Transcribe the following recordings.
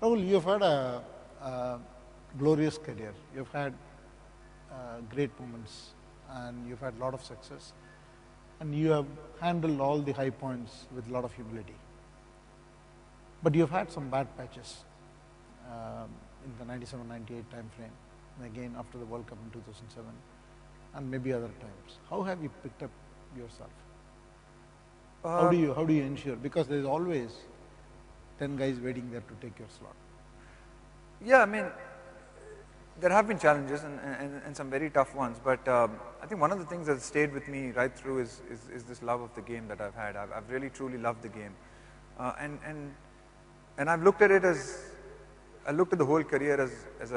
Rahul, you've had a glorious career. You've had great moments and you've had a lot of success. And you have handled all the high points with a lot of humility. But you've had some bad patches in the 97-98 time frame, and again after the World Cup in 2007, and maybe other times. How have you picked up yourself? How do you ensure? Because there is always 10 guys waiting there to take your slot. Yeah, I mean, there have been challenges and some very tough ones, but I think one of the things that stayed with me right through is this love of the game that I've had. I've really truly loved the game, and I've looked at it I looked at the whole career as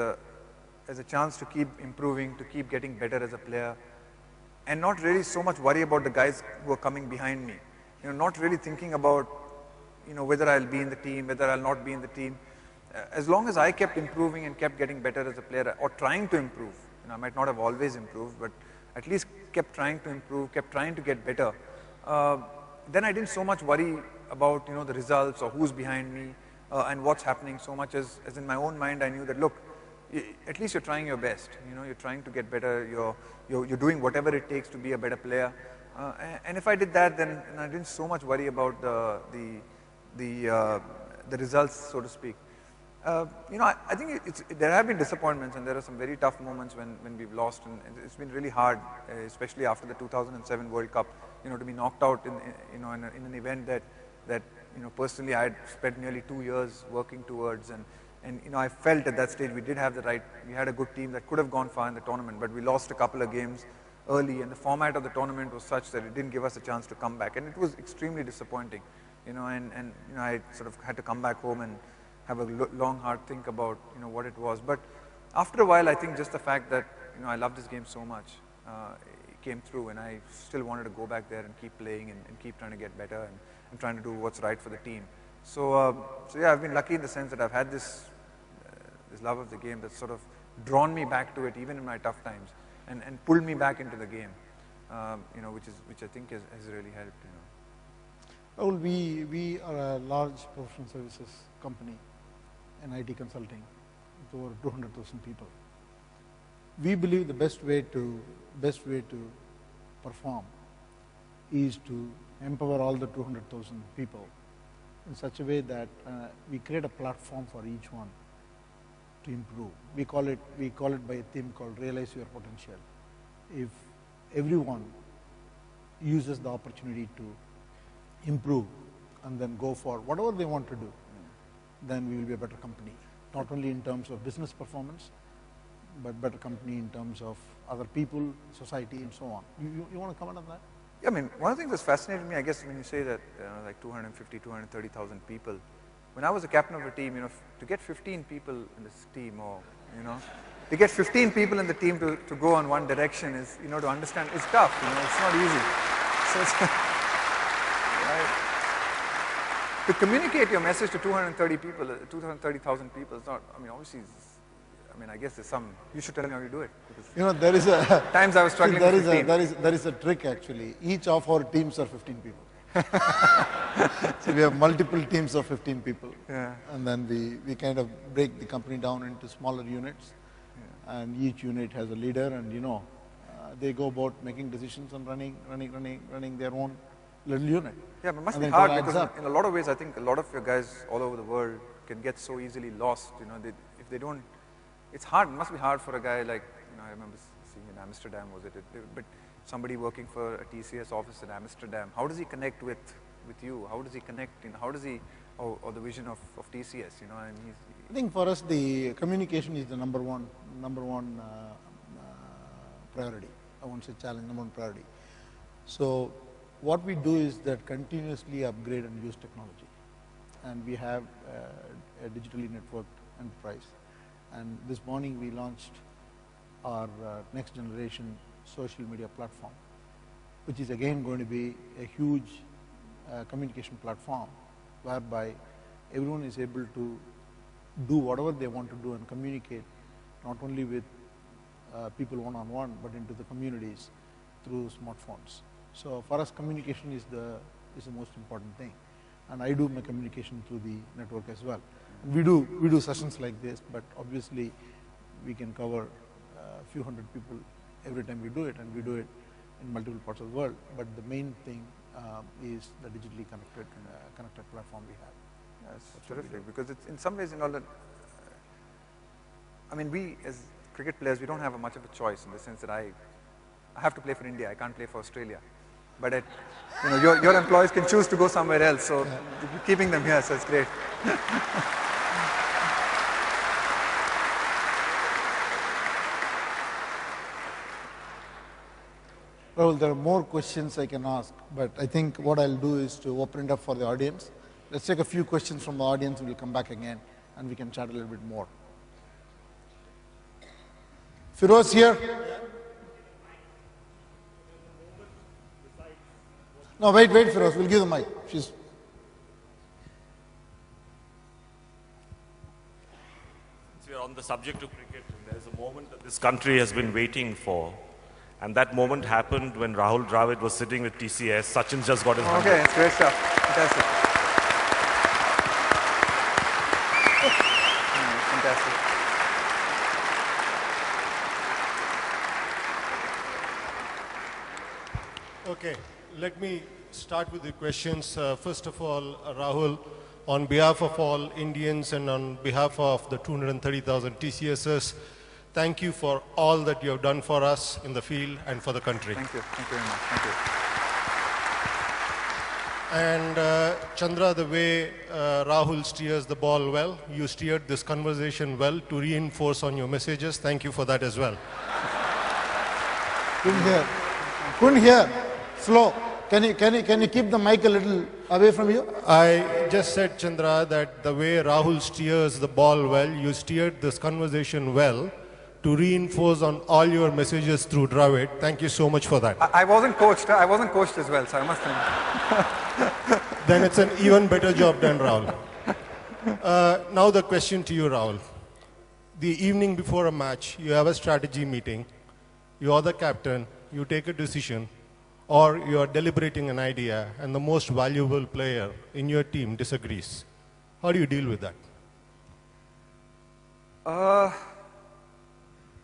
a chance to keep improving, to keep getting better as a player, and not really so much worry about the guys who are coming behind me. Not really thinking about whether I'll be in the team, whether I'll not be in the team. As long as I kept improving and kept getting better as a player, or trying to improve, I might not have always improved, but at least kept trying to improve, kept trying to get better, then I didn't so much worry about the results or who's behind me and what's happening, so much as in my own mind I knew that, look, at least you're trying your best, you're trying to get better, you're doing whatever it takes to be a better player, and if I did that, then I didn't so much worry about the results, so to speak. I think there have been disappointments, and there are some very tough moments when we've lost, and it's been really hard, especially after the 2007 World Cup, to be knocked out in an event that personally I had spent nearly 2 years working towards, and I felt at that stage we had a good team that could have gone far in the tournament, but we lost a couple of games early, and the format of the tournament was such that it didn't give us a chance to come back, and it was extremely disappointing, and I sort of had to come back home and have a long, hard think about what it was. But after a while, I think just the fact that I love this game so much it came through, and I still wanted to go back there and keep playing and keep trying to get better and trying to do what's right for the team. So yeah, I've been lucky in the sense that I've had this love of the game that's sort of drawn me back to it even in my tough times and pulled me back into the game, which I think has really helped. Rahul, we are a large professional services company in IT consulting with over 200,000 people. We believe the best way to perform is to empower all the 200,000 people in such a way that we create a platform for each one to improve. We call it by a theme called Realize Your Potential. If everyone uses the opportunity to improve and then go for whatever they want to do, then we will be a better company, not only in terms of business performance, but better company in terms of other people, society, and so on. You want to comment on that? Yeah, I mean, one of the things that's fascinated me, I guess, when you say that like 250, 230,000 people, when I was a captain of a team, to get 15 people in this team, or to get 15 people in the team to go on one direction is, to understand, it's tough, it's not easy. So it's to communicate your message to 230 people, 230,000 people, it's not, obviously, I guess there's some, you should tell me how you do it. There is a, times I was struggling with 15. There is a trick actually. Each of our teams are 15 people. So we have multiple teams of 15 people. Yeah. And then we kind of break the company down into smaller units. Yeah. And each unit has a leader, and they go about making decisions and running their own little unit. Yeah, but it must be hard because in a lot of ways, I think a lot of your guys all over the world can get so easily lost. If they don't, it's hard. It must be hard for a guy like, I remember seeing in Amsterdam, but somebody working for a TCS office in Amsterdam. How does he connect with you? How does he connect? How does he, or the vision of TCS? I think for us, the communication is the number one priority. I won't say challenge, number one priority. So what we do is that continuously upgrade and use technology, and we have a digitally networked enterprise. And this morning we launched our next generation social media platform, which is again going to be a huge communication platform whereby everyone is able to do whatever they want to do and communicate not only with people one-on-one, but into the communities through smartphones. So for us, communication is the most important thing, and I do my communication through the network as well. We do sessions like this, but obviously we can cover a few hundred people every time we do it, and we do it in multiple parts of the world. But the main thing is the digitally connected platform we have. That's terrific, because it's in some ways, that, I mean, we as cricket players, we don't have much of a choice in the sense that I have to play for India, I can't play for Australia. But your employees can choose to go somewhere else, so you're keeping them here, so it's great. Rahul, there are more questions I can ask, but I think what I'll do is to open it up for the audience. Let's take a few questions from the audience, and we'll come back again, and we can chat a little bit more. Firoz here? No, wait, Firoz, we'll give the mic. Since we are on the subject of cricket, there's a moment that this country has been waiting for. And that moment happened when Rahul Dravid was sitting with TCS. Sachin just got his 100. Okay, it's great stuff. Fantastic. Fantastic. Okay, let me start with the questions. First of all, Rahul, on behalf of all Indians and on behalf of the 230,000 TCSers, thank you for all that you have done for us in the field and for the country. Thank you. Thank you very much. Thank you. And Chandra, the way Rahul steers the ball well, you steered this conversation well to reinforce on your messages. Thank you for that as well. Couldn't hear. Slow. Can you keep the mic a little away from you? I just said, Chandra, that the way Rahul steers the ball well, you steered this conversation well to reinforce on all your messages through Dravid. Thank you so much for that. I wasn't coached. I wasn't coached as well, so I must admit. Then it's an even better job than Rahul. Now the question to you, Rahul. The evening before a match, you have a strategy meeting. You are the captain. You take a decision, or you are deliberating an idea, and the most valuable player in your team disagrees. How do you deal with that?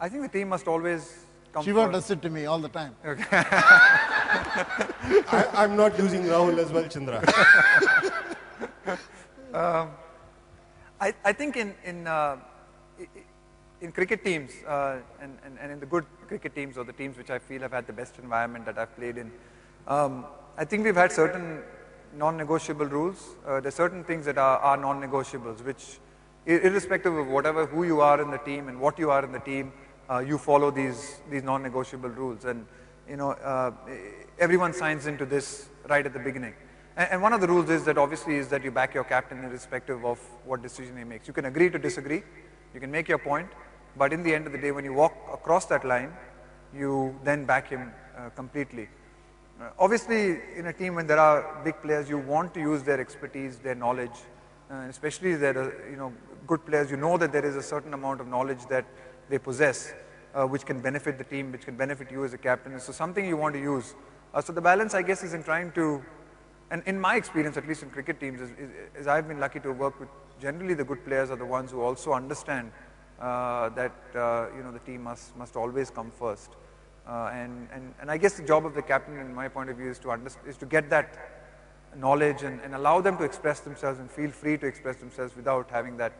I think the team must always come Shiva does it to me all the time. Okay. I'm not using Rahul as well, Chandra. I think in cricket teams and in the good cricket teams or the teams which I feel have had the best environment that I've played in, I think we've had certain non-negotiable rules. There's certain things that are non-negotiables, which irrespective of who you are in the team and what you are in the team, you follow these non-negotiable rules, and everyone signs into this right at the beginning. And one of the rules is that you back your captain irrespective of what decision he makes. You can agree to disagree, you can make your point, but in the end of the day, when you walk across that line, you then back him completely. Obviously, in a team when there are big players, you want to use their expertise, their knowledge, especially if there are good players. You know that there is a certain amount of knowledge that they possess, which can benefit the team, which can benefit you as a captain. So something you want to use. So the balance, I guess, is in trying to, and in my experience, at least in cricket teams, is I've been lucky to work with generally the good players are the ones who also understand that the team must always come first. And I guess the job of the captain, in my point of view, is to get that knowledge and allow them to express themselves and feel free to express themselves without having that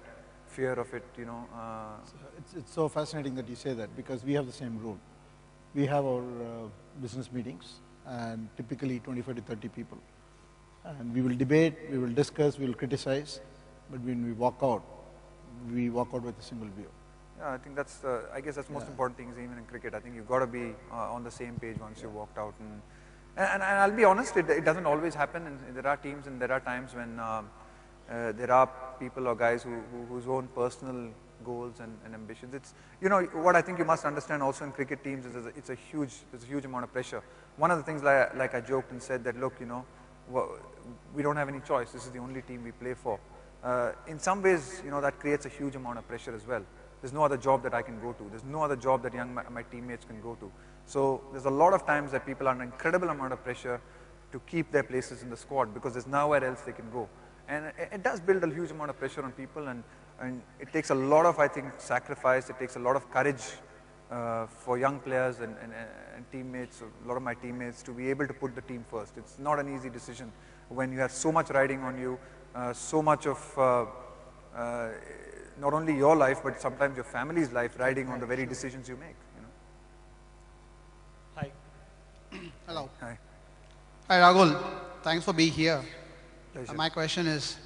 fear of it, It's so fascinating that you say that, because we have the same rule. We have our business meetings, and typically 25 to 30 people. And we will debate, we will discuss, we will criticize, but when we walk out with a single view. Yeah, I think that's I guess that's the most important thing, is even in cricket. I think you've got to be on the same page once you've walked out. And I'll be honest, it doesn't always happen. And there are teams and there are times when there are people or guys whose own personal goals and ambitions. It's what I think you must understand also in cricket teams is there's a huge amount of pressure. One of the things like I joked and said that, look, we don't have any choice. This is the only team we play for. In some ways, that creates a huge amount of pressure as well. There's no other job that I can go to. There's no other job that my teammates can go to. So there's a lot of times that people are under incredible amount of pressure to keep their places in the squad, because there's nowhere else they can go. And it does build a huge amount of pressure on people, and it takes a lot of, I think, sacrifice. It takes a lot of courage for young players and teammates, a lot of my teammates, to be able to put the team first. It's not an easy decision when you have so much riding on you, so much of not only your life, but sometimes your family's life riding on the very decisions you make. Hi. Hello. Hi. Hi, Rahul. Thanks for being here. Pleasure. My question is,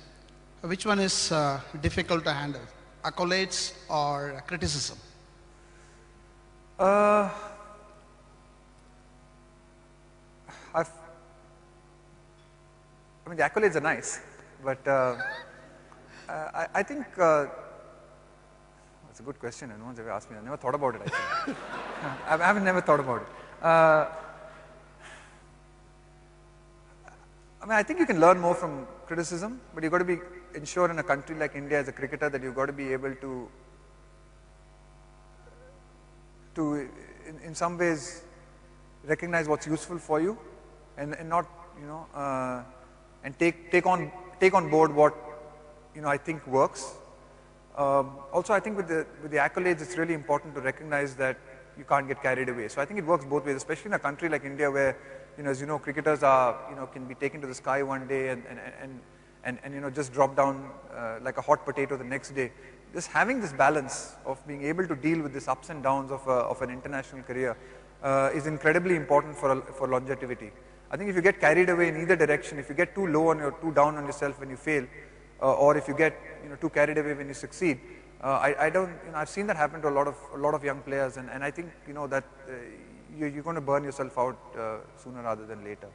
which one is difficult to handle, accolades or criticism? I mean, the accolades are nice, but I think that's a good question, and no one's ever asked me. I never thought about it, actually. I haven't never thought about it. I mean, I think you can learn more from criticism, but you've got to be ensure in a country like India as a cricketer that you've got to be able to in some ways recognize what's useful for you, and not, you know, and take on board what, you know, I think works. Also, I think with the accolades, it's really important to recognize that you can't get carried away. So I think it works both ways, especially in a country like India where, you know, as you know, cricketers are, you know, can be taken to the sky one day and you know, just drop down like a hot potato the next day. Just having this balance of being able to deal with this ups and downs of an international career is incredibly important for longevity. I think if you get carried away in either direction, if you get too low or too down on yourself when you fail, or if you get, you know, too carried away when you succeed, I don't, you know, I've seen that happen to a lot of young players, and I think, you know, that you're going to burn yourself out sooner rather than later.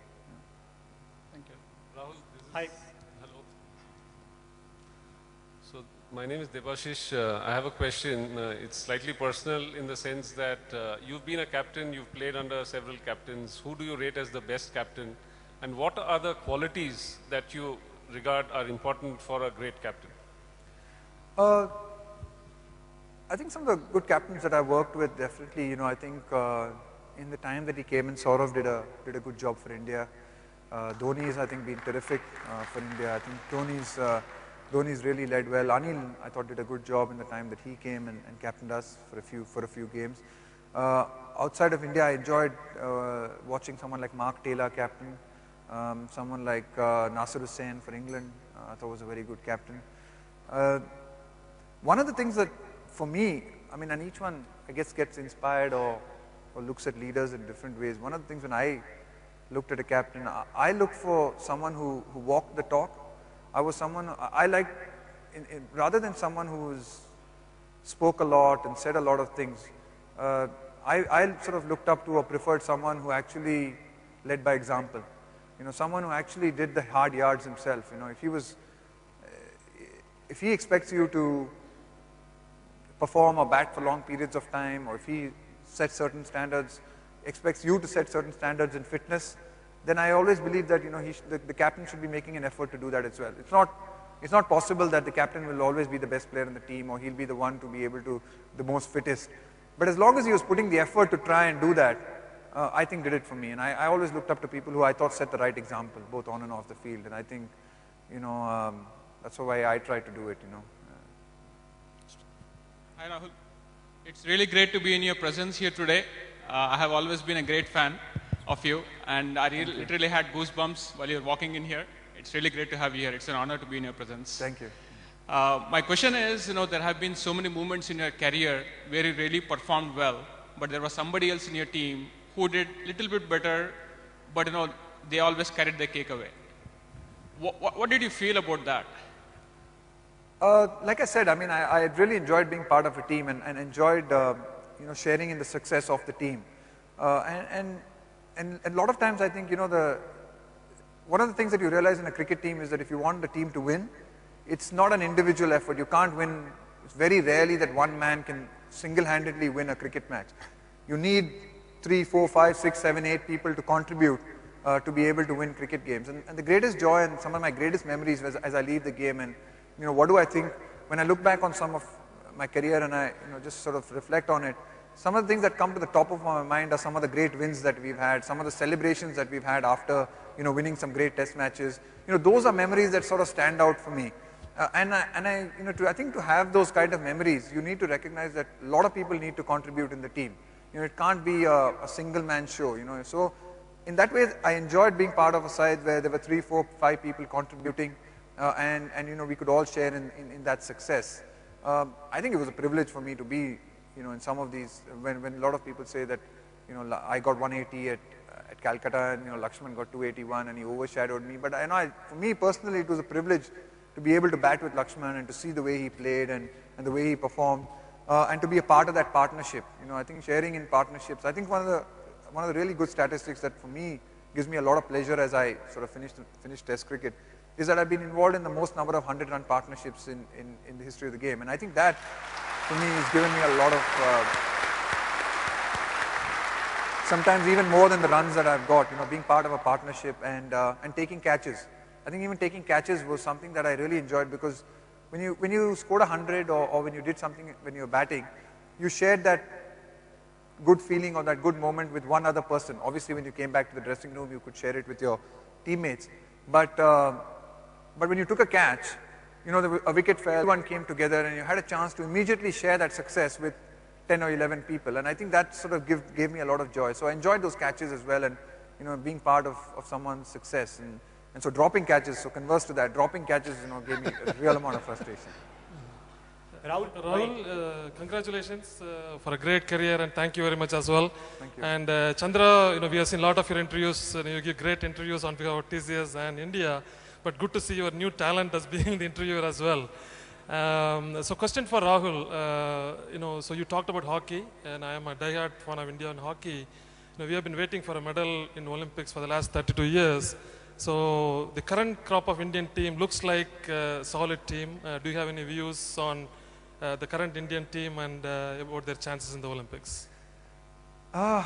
Thank you. Rahul, Hi. hello. So my name is Debashish. I have a question. It's slightly personal in the sense that you've been a captain, you've played under several captains. Who do you rate as the best captain? And what are the qualities that you regard are important for a great captain? I think some of the good captains that I worked with, definitely, you know, I think in the time that he came in, Saurav did a good job for India. Dhoni's, I think, been terrific for India. I think Dhoni's really led well. Anil, I thought, did a good job in the time that he came and captained us for a few games. Outside of India, I enjoyed watching someone like Mark Taylor captain, someone like Nasir Hussain for England. I thought was a very good captain. One of the things that, for me, I mean, and each one, I guess, gets inspired or looks at leaders in different ways. One of the things when I looked at a captain, I looked for someone who walked the talk. I was someone, I liked, rather than someone who spoke a lot and said a lot of things, I sort of looked up to or preferred someone who actually led by example. You know, someone who actually did the hard yards himself. You know, if he expects you to perform or bat for long periods of time, or if he sets certain standards, expects you to set certain standards in fitness, then I always believe that, you know, the captain should be making an effort to do that as well. It's not possible that the captain will always be the best player in the team, or he'll be the one to be able to, the most fittest. But as long as he was putting the effort to try and do that, I think did it for me. And I always looked up to people who I thought set the right example, both on and off the field. And I think, you know, that's why I try to do it, you know. Hi Rahul, it's really great to be in your presence here today. I have always been a great fan of you, and I literally had goosebumps while you were walking in here. It's really great to have you here. It's an honor to be in your presence. Thank you. My question is, you know, there have been so many moments in your career where you really performed well, but there was somebody else in your team who did a little bit better, but, you know, they always carried the cake away. What did you feel about that? Like I said, I mean, I really enjoyed being part of a team and enjoyed, you know, sharing in the success of the team. And a lot of times I think, you know, one of the things that you realize in a cricket team is that if you want the team to win, it's not an individual effort. You can't win. It's very rarely that one man can single-handedly win a cricket match. You need 3, 4, 5, 6, 7, 8 people to contribute to be able to win cricket games. And the greatest joy and some of my greatest memories as I leave the game, and, you know, what do I think when I look back on some of my career and I, you know, just sort of reflect on it, some of the things that come to the top of my mind are some of the great wins that we've had, some of the celebrations that we've had after, winning some great test matches. Those are memories that sort of stand out for me. I think to have those kind of memories, you need to recognize that a lot of people need to contribute in the team. It can't be a single man show, So in that way, I enjoyed being part of a side where there were 3, 4, 5 people contributing, and we could all share in that success. I think it was a privilege for me to be, in some of these, when a lot of people say that, I got 180 at Calcutta and, Lakshman got 281 and he overshadowed me. But for me personally, it was a privilege to be able to bat with Lakshman and to see the way he played and the way he performed, and to be a part of that partnership. I think sharing in partnerships, I think one of the really good statistics that for me gives me a lot of pleasure as I sort of finish test cricket is that I've been involved in the most number of 100-run partnerships in the history of the game. And I think that, for me, has given me a lot of, sometimes even more than the runs that I've got, being part of a partnership and taking catches. I think even taking catches was something that I really enjoyed, because when you scored 100 or when you did something when you were batting, you shared that good feeling or that good moment with one other person. Obviously, when you came back to the dressing room, you could share it with your teammates. But when you took a catch, a wicket fell, everyone came together and you had a chance to immediately share that success with 10 or 11 people. And I think that sort of gave me a lot of joy. So I enjoyed those catches as well, and being part of someone's success. And so dropping catches, so converse to that, dropping catches, gave me a real amount of frustration. Rahul, congratulations for a great career, and thank you very much as well. Thank you. And Chandra, we have seen a lot of your interviews, and you give great interviews on behalf of TCS and India, but good to see your new talent as being the interviewer as well. So question for Rahul, so you talked about hockey, and I am a diehard fan of Indian hockey. We have been waiting for a medal in Olympics for the last 32 years. So the current crop of Indian team looks like a solid team. Do you have any views on the current Indian team and about their chances in the Olympics? I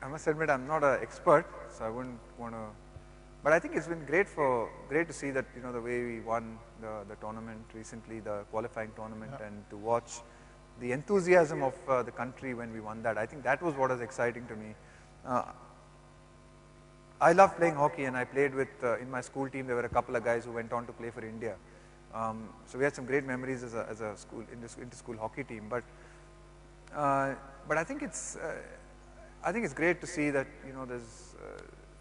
must admit I'm not an expert, so I wouldn't want to. But I think it's been great to see that the way we won the tournament recently, the qualifying tournament, and to watch the enthusiasm of the country when we won that. I think that was what was exciting to me. I love playing hockey, and I played with, in my school team, there were a couple of guys who went on to play for India. So we had some great memories as a school, inter-school hockey team. But I think it's great to see that,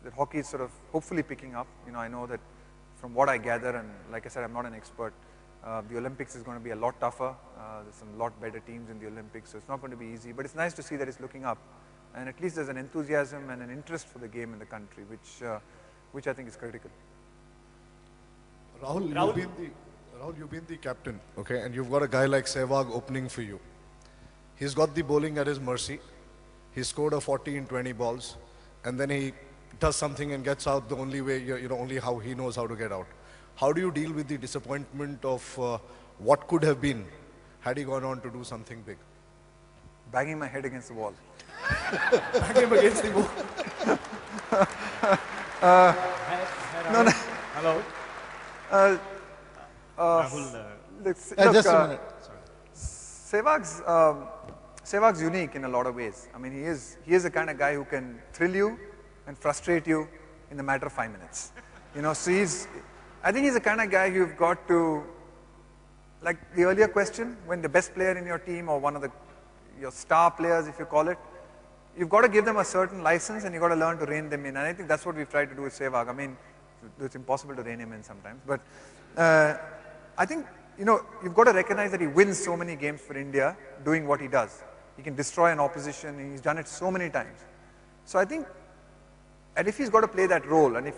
that hockey is sort of hopefully picking up. I know that from what I gather, and like I said, I'm not an expert, the Olympics is going to be a lot tougher. There's some lot better teams in the Olympics, so it's not going to be easy. But it's nice to see that it's looking up. And at least there's an enthusiasm and an interest for the game in the country, which I think is critical. Rahul, you've been the captain, okay, and you've got a guy like Sehwag opening for you. He's got the bowling at his mercy. He scored a 40 in 20 balls, and then he does something and gets out the only way, only how he knows how to get out. How do you deal with the disappointment of what could have been had he gone on to do something big? Banging my head against the wall. Bang him against the wall. No. Hello. Just a minute. Sehwag's unique in a lot of ways. I mean, he is the kind of guy who can thrill you and frustrate you in the matter of 5 minutes. So I think he's the kind of guy you've got to, like the earlier question, when the best player in your team or one of your star players, if you call it, you've got to give them a certain license and you've got to learn to rein them in. And I think that's what we've tried to do with Sehwag. I mean, it's impossible to rein him in sometimes. But I think, you've got to recognize that he wins so many games for India doing what he does. He can destroy an opposition, and he's done it so many times. So I think, and if he's got to play that role, and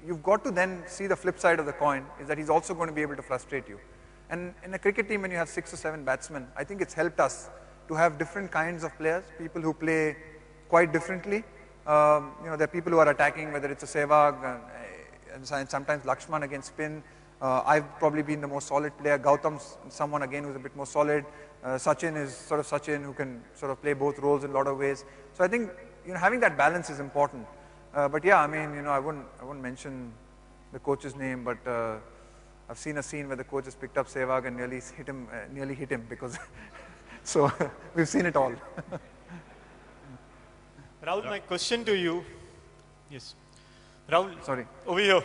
you've got to then see the flip side of the coin, is that he's also going to be able to frustrate you. And in a cricket team, when you have 6 or 7 batsmen, I think it's helped us to have different kinds of players, people who play quite differently. There are people who are attacking, whether it's a Sehwag, and sometimes Lakshman against spin. I've probably been the most solid player. Gautam's someone again who's a bit more solid. Sachin is sort of Sachin who can sort of play both roles in a lot of ways. So I think having that balance is important. But yeah, I mean, I wouldn't mention the coach's name, but I've seen a scene where the coach has picked up Sehwag and nearly hit him because So we've seen it all. Rahul, my question to you. Yes. Rahul. Sorry. Over here.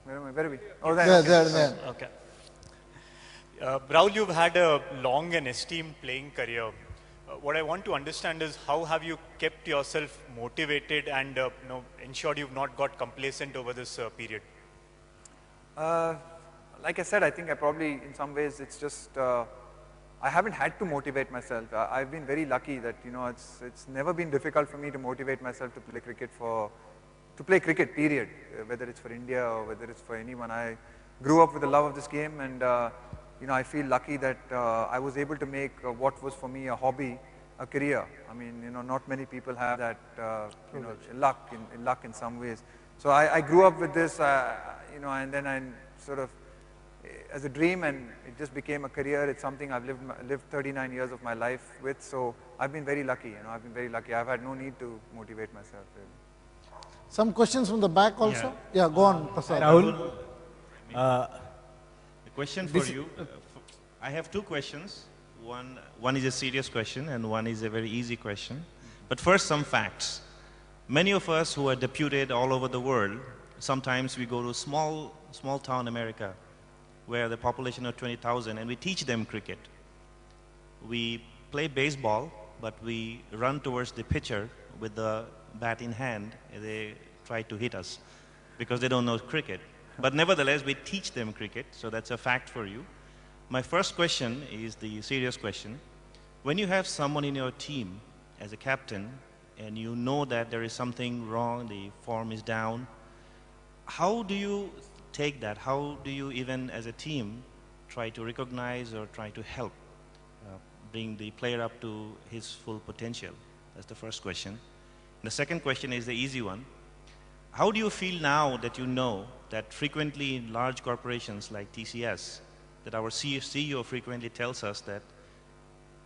Where am I? Where are we? Oh, there. Okay. Rahul, you've had a long and esteemed playing career. What I want to understand is how have you kept yourself motivated and ensured you've not got complacent over this period? Like I said, I think I probably, in some ways, it's just, I haven't had to motivate myself. I've been very lucky that, it's never been difficult for me to motivate myself to play cricket, period, whether it's for India or whether it's for anyone. I grew up with the love of this game, and I feel lucky that I was able to make what was for me a hobby, a career. I mean, not many people have that, luck in some ways. So I grew up with this, and then I sort of, as a dream, and it just became a career. It's something I've lived 39 years of my life with. So I've been very lucky. I've been very lucky. I've had no need to motivate myself, really. Some questions from the back also? Yeah, go on, Prasad. Rahul, a question for you. I have two questions. One is a serious question and one is a very easy question. But first, some facts. Many of us who are deputed all over the world, sometimes we go to small town America where the population of 20,000 and we teach them cricket. We play baseball, but we run towards the pitcher with the bat in hand. They try to hit us because they don't know cricket. But nevertheless, we teach them cricket, so that's a fact for you. My first question is the serious question. When you have someone in your team as a captain and you know that there is something wrong, the form is down, how do you take that? How do you even as a team try to recognize or try to help bring the player up to his full potential? That's the first question. The second question is the easy one. How do you feel now that you know that frequently in large corporations like TCS, that our CEO frequently tells us that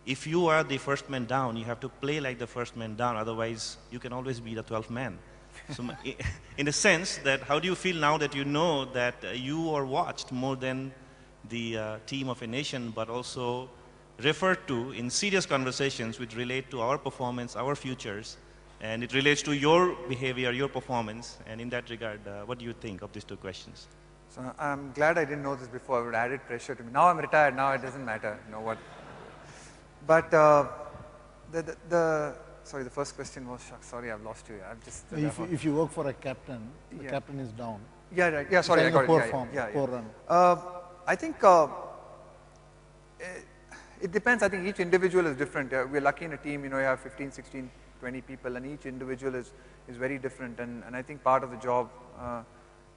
if you are the first man down, you have to play like the first man down, otherwise you can always be the 12th man. So in a sense, that how do you feel now that you know that you are watched more than the team of a nation, but also referred to in serious conversations which relate to our performance, our futures, and it relates to your behavior, your performance, and in that regard, what do you think of these two questions? So I'm glad I didn't know this before. It would have added pressure to me. Now I'm retired. Now it doesn't matter. What? But sorry, the first question was, shucks, sorry, I've lost you. I've just. If you work for a captain, the captain is down. Yeah, right. Yeah, sorry, I got poor it. Form, poor run. I think it depends. I think each individual is different. We're lucky in a team. You have 15, 16, 20 people, and each individual is very different. And I think part of the job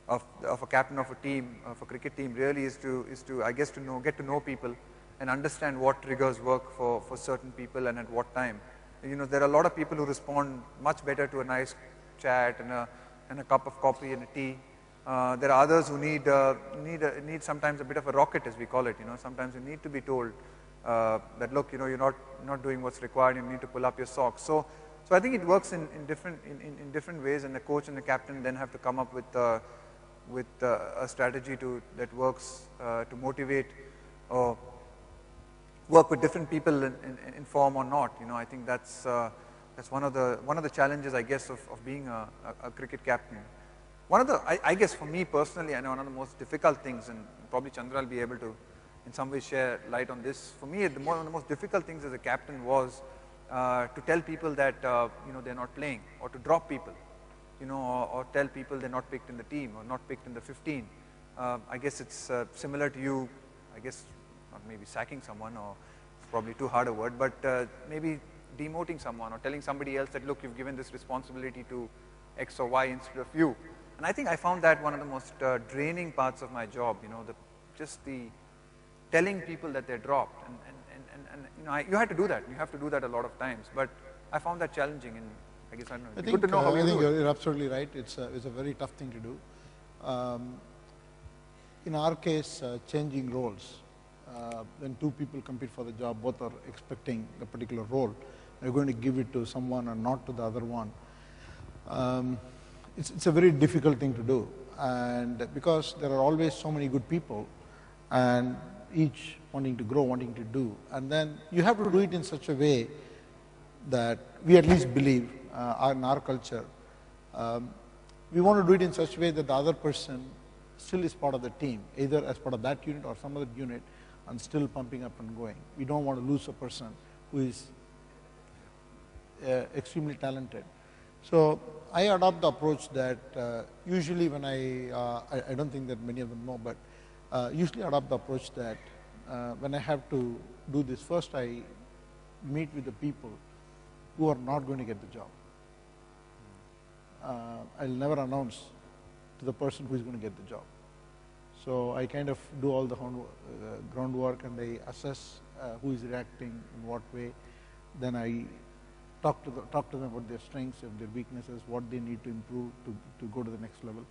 of a captain of a team, of a cricket team, really is to I guess get to know people and understand what triggers work for certain people and at what time. There are a lot of people who respond much better to a nice chat and a cup of coffee and a tea. There are others who need sometimes a bit of a rocket, as we call it. Sometimes you need to be told that look, you're not doing what's required. You need to pull up your socks. So I think it works in different ways, and the coach and the captain then have to come up with a strategy that works to motivate or work with different people in form or not. I think that's one of the challenges, I guess, of being a cricket captain. I guess for me personally, I know one of the most difficult things, and probably Chandra will be able to in some way share light on this. For me, one of the most difficult things as a captain was to tell people that they're not playing, or to drop people, or tell people they're not picked in the team or not picked in the 15. I guess it's similar to you, I guess, not maybe sacking someone, or it's probably too hard a word, but maybe demoting someone or telling somebody else that, look, you've given this responsibility to X or Y instead of you. And I think I found that one of the most draining parts of my job, just the telling people that they're dropped. And you had to do that. You have to do that a lot of times. But I found that challenging, and I guess I don't know. It's good to know how you do it. You're absolutely right. It's a very tough thing to do. In our case, changing roles. When two people compete for the job, both are expecting a particular role. You're going to give it to someone and not to the other one. It's a very difficult thing to do, and because there are always so many good people, and each wanting to grow, wanting to do. And then you have to do it in such a way that we at least believe in our culture. We want to do it in such a way that the other person still is part of the team, either as part of that unit or some other unit, and still pumping up and going. We don't want to lose a person who is extremely talented. So I adopt the approach that usually when I don't think that many of them know, but usually adopt the approach that when I have to do this, first I meet with the people who are not going to get the job. I'll never announce to the person who is going to get the job. So I kind of do all the groundwork and I assess who is reacting in what way. Then I talk to them about their strengths and their weaknesses, what they need to improve to go to the next level,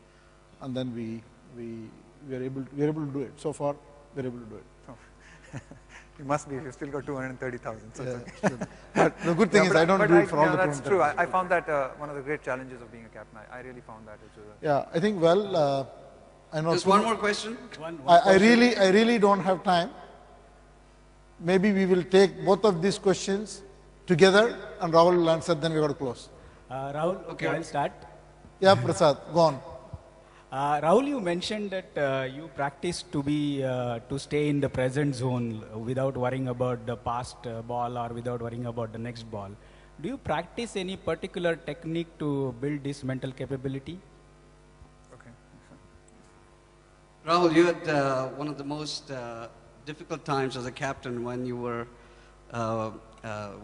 and then we are able to do it. So far, we're able to do it. Oh. You must be. You've still got 230,000. So yeah, but the good thing is I don't do it for all the 230,000. That's true. I found that one of the great challenges of being a captain. I really found that. Yeah, I think I know. Just one more question. I really don't have time. Maybe we will take both of these questions together and Rahul will answer, then we got to close. Rahul, okay, I'll start. Yeah, Prasad, go on. Rahul, you mentioned that you practice to stay in the present zone without worrying about the past ball or without worrying about the next ball. Do you practice any particular technique to build this mental capability? Okay. Rahul, you had one of the most difficult times as a captain when you were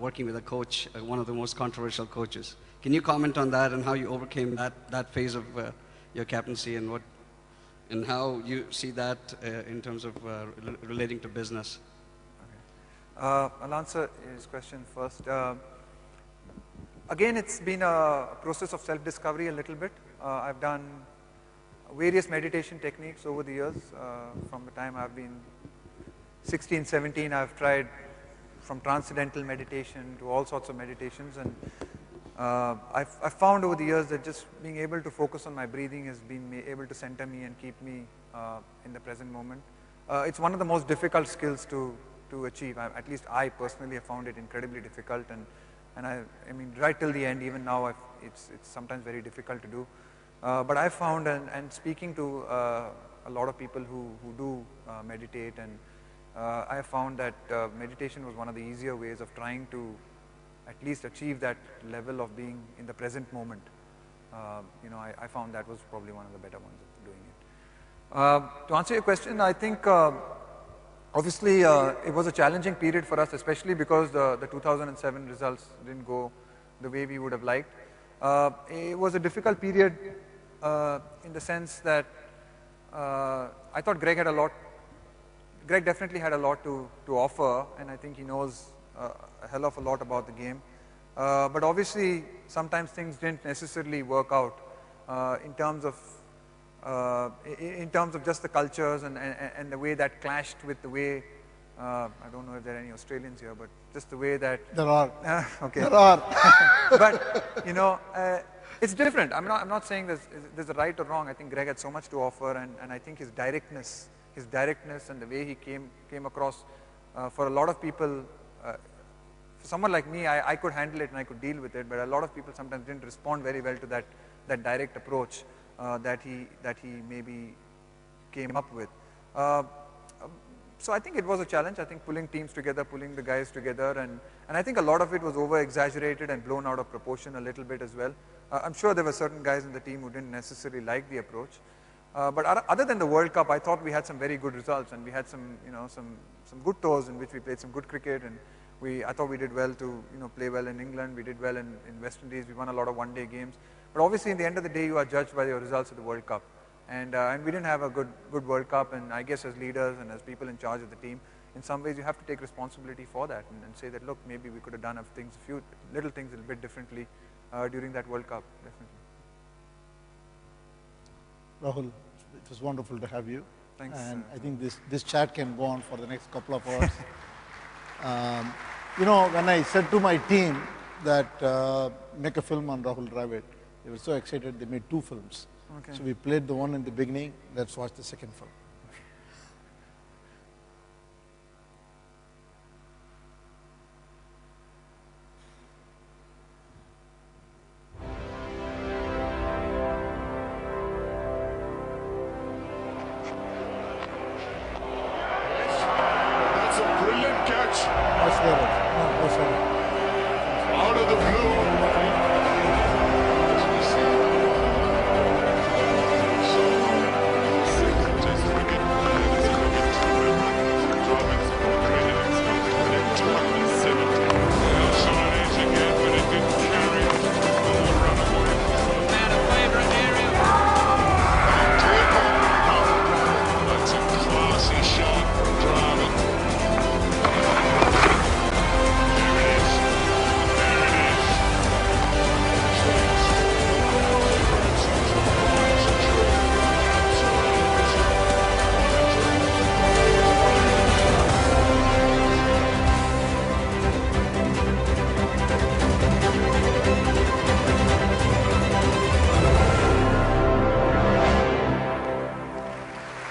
working with a coach, one of the most controversial coaches. Can you comment on that and how you overcame that phase of your captaincy and how you see that in terms of relating to business? Okay. I'll answer his question first. Again, it's been a process of self-discovery a little bit. I've done various meditation techniques over the years. From the time I've been 16, 17, I've tried from transcendental meditation to all sorts of meditations, and I've found over the years that just being able to focus on my breathing has been able to center me and keep me in the present moment. It's one of the most difficult skills to achieve. At least I personally have found it incredibly difficult, and I mean right till the end, even now, it's sometimes very difficult to do. But I've found, and speaking to a lot of people who do meditate, and I have found that meditation was one of the easier ways of trying to at least achieve that level of being in the present moment. I found that was probably one of the better ones of doing it. To answer your question, I think obviously it was a challenging period for us, especially because the 2007 results didn't go the way we would have liked. It was a difficult period in the sense that I thought Greg definitely had a lot to offer, and I think he knows a hell of a lot about the game. But obviously, sometimes things didn't necessarily work out in terms of just the cultures and the way that clashed with the way. I don't know if there are any Australians here, but just the way that there are. Okay. There are. But it's different. I'm not saying there's a right or wrong. I think Greg had so much to offer, and I think his directness and the way he came across for a lot of people. For someone like me, I could handle it and I could deal with it, but a lot of people sometimes didn't respond very well to that direct approach that he maybe came up with. So I think it was a challenge. I think pulling teams together, pulling the guys together, and I think a lot of it was over-exaggerated and blown out of proportion a little bit as well. I'm sure there were certain guys in the team who didn't necessarily like the approach. But other than the World Cup, I thought we had some very good results, and we had some good tours in which we played some good cricket, and I thought we did well to play well in England. We did well in West Indies. We won a lot of one-day games. But obviously, in the end of the day, you are judged by your results of the World Cup, and we didn't have a good World Cup. And I guess as leaders and as people in charge of the team, in some ways you have to take responsibility for that and say that, look, maybe we could have done a few little things a little bit differently during that World Cup. Definitely. Rahul, it was wonderful to have you. Thanks. And I think this chat can go on for the next couple of hours. When I said to my team that make a film on Rahul Dravid, they were so excited they made 2 films. Okay. So we played the one in the beginning. Let's watch the second film. catch. Watch there also. No, sorry. Out of the blue.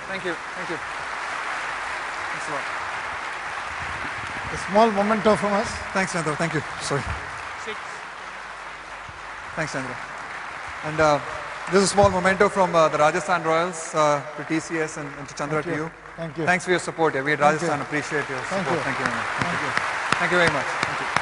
Thank you. Thank you. Thanks a lot. A small memento from us. Thanks, Chandra. Thank you. Sorry. 6. Thanks, Chandra. And this is a small memento from the Rajasthan Royals to TCS and to Chandra, to you. Thank you. Thanks for your support. Yeah, we at Rajasthan appreciate your support. Thank you very much. Thank you. Thank you very much. Thank you.